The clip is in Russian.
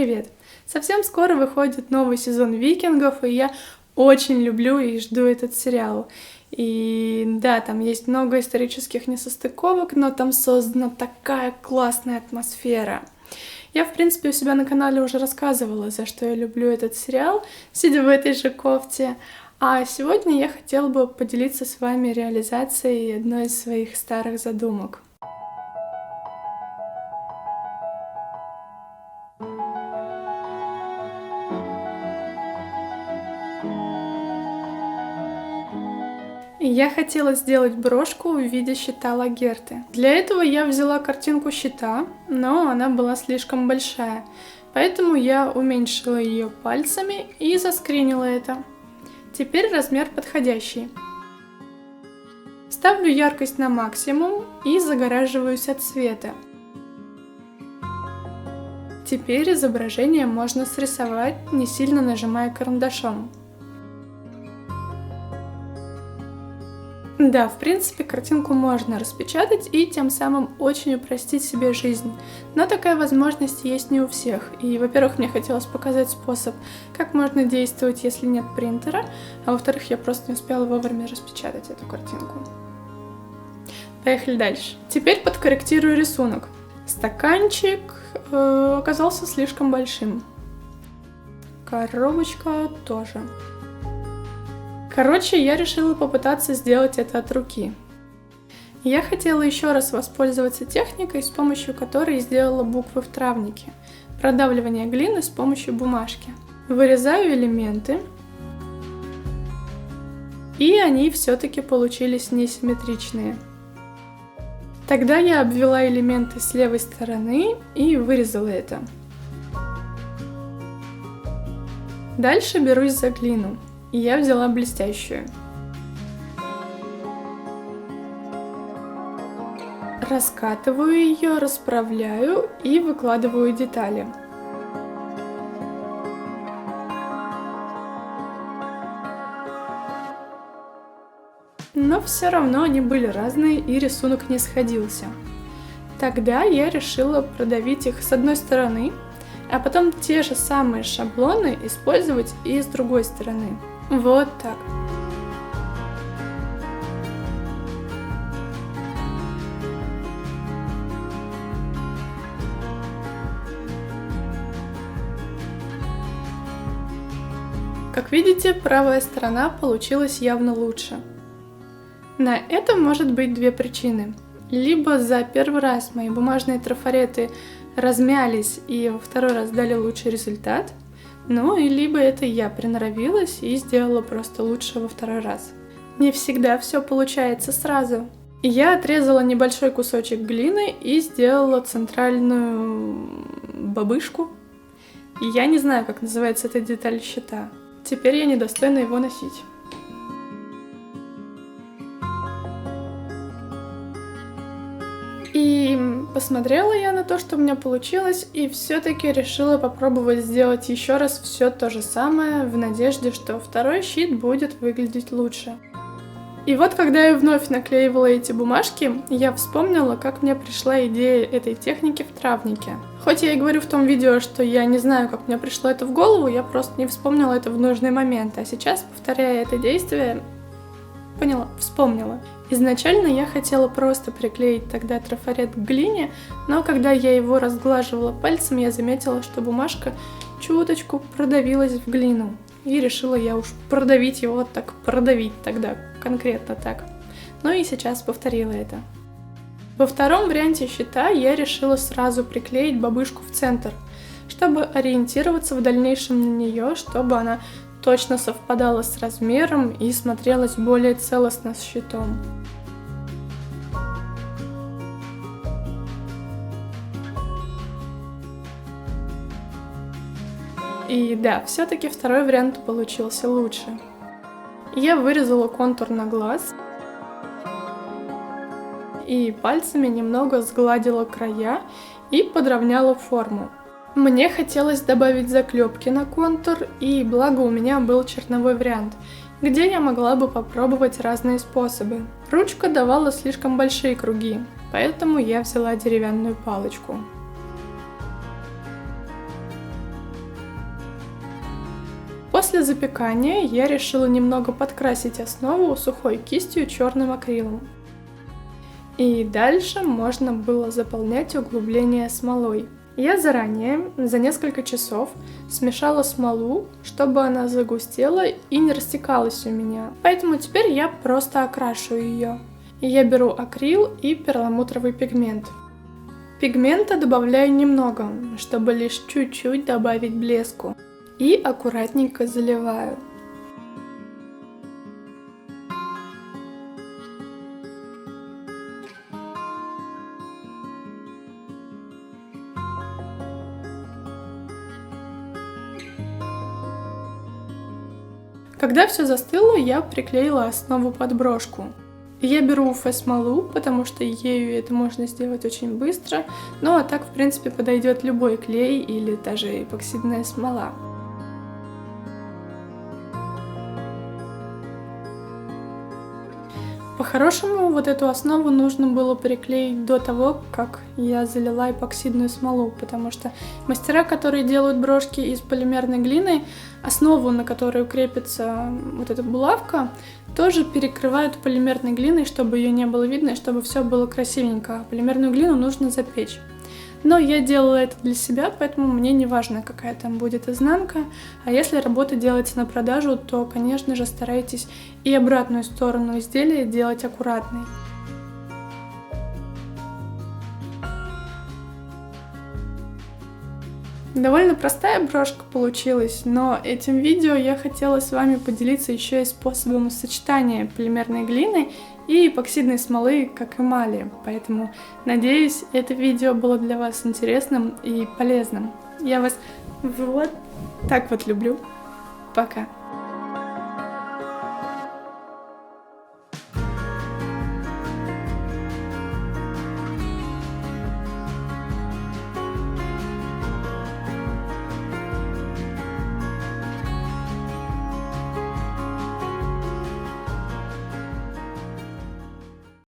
привет! Совсем скоро выходит новый сезон «Викингов», и я очень люблю и жду этот сериал. И да, там есть много исторических несостыковок, но там создана такая классная атмосфера. Я, в принципе, у себя на канале уже рассказывала, за что я люблю этот сериал, сидя в этой же кофте. А сегодня я хотела бы поделиться с вами реализацией одной из своих старых задумок. Я хотела сделать брошку в виде щита Лагерты. Для этого я взяла картинку щита, но она была слишком большая, поэтому я уменьшила ее пальцами и заскринила это. Теперь размер подходящий. Ставлю яркость на максимум и загораживаюсь от света. Теперь изображение можно срисовать, не сильно нажимая карандашом. Да, в принципе, картинку можно распечатать и тем самым очень упростить себе жизнь. Но такая возможность есть не у всех. И, во-первых, мне хотелось показать способ, как можно действовать, если нет принтера, а во-вторых, я просто не успела вовремя распечатать эту картинку. Поехали дальше. Теперь подкорректирую рисунок. Стаканчик оказался слишком большим. Коробочка тоже. Короче, я решила попытаться сделать это от руки. Я хотела еще раз воспользоваться техникой, с помощью которой сделала буквы в травнике. Продавливание глины с помощью бумажки. Вырезаю элементы. И они все-таки получились несимметричные. Тогда я обвела элементы с левой стороны и вырезала это. Дальше берусь за глину. И я взяла блестящую. Раскатываю ее, расправляю и выкладываю детали. Но все равно они были разные и рисунок не сходился. Тогда я решила продавить их с одной стороны, а потом те же самые шаблоны использовать и с другой стороны. Вот так. Как видите, правая сторона получилась явно лучше. На это может быть две причины. Либо за первый раз мои бумажные трафареты размялись и во второй раз дали лучший результат, ну и либо это я приноровилась и сделала просто лучше во второй раз. Не всегда все получается сразу. Я отрезала небольшой кусочек глины и сделала центральную бабышку. Я не знаю, как называется эта деталь щита. Теперь я недостойна его носить. И посмотрела я на то, что у меня получилось, и все-таки решила попробовать сделать еще раз все то же самое, в надежде, что второй щит будет выглядеть лучше. И вот, когда я вновь наклеивала эти бумажки, я вспомнила, как мне пришла идея этой техники в травнике. Хоть я и говорю в том видео, что я не знаю, как мне пришло это в голову, я просто не вспомнила это в нужный момент, а сейчас, повторяя это действие, вспомнила. Изначально я хотела просто приклеить тогда трафарет к глине, но когда я его разглаживала пальцем, я заметила, что бумажка чуточку продавилась в глину. И решила я уж продавить его так, продавить тогда, конкретно так. Ну и сейчас повторила это. Во втором варианте щита я решила сразу приклеить бабушку в центр, чтобы ориентироваться в дальнейшем на нее, чтобы она точно совпадала с размером и смотрелась более целостно с щитом. И да, все-таки второй вариант получился лучше. Я вырезала контур на глаз и пальцами немного сгладила края и подровняла форму. Мне хотелось добавить заклепки на контур, и благо у меня был черновой вариант, где я могла бы попробовать разные способы. Ручка давала слишком большие круги, поэтому я взяла деревянную палочку. После запекания я решила немного подкрасить основу сухой кистью черным акрилом. И дальше можно было заполнять углубление смолой. Я заранее, за несколько часов, смешала смолу, чтобы она загустела и не растекалась у меня. Поэтому теперь я просто окрашу ее. И я беру акрил и перламутровый пигмент. Пигмента добавляю немного, чтобы лишь чуть-чуть добавить блеску. И аккуратненько заливаю. Когда все застыло, я приклеила основу под брошку. Я беру уф-смолу, потому что ею это можно сделать очень быстро, ну а так в принципе подойдет любой клей или даже эпоксидная смола. По-хорошему, вот эту основу нужно было приклеить до того, как я залила эпоксидную смолу, потому что мастера, которые делают брошки из полимерной глины, основу, на которую крепится вот эта булавка, тоже перекрывают полимерной глиной, чтобы ее не было видно и чтобы все было красивенько. Полимерную глину нужно запечь. Но я делала это для себя, поэтому мне не важно, какая там будет изнанка. А если работа делается на продажу, то, конечно же, старайтесь и обратную сторону изделия делать аккуратной. Довольно простая брошка получилась, но этим видео я хотела с вами поделиться еще и способом сочетания полимерной глины и эпоксидной смолы как эмали. Поэтому, надеюсь, это видео было для вас интересным и полезным. Я вас вот так вот люблю. Пока!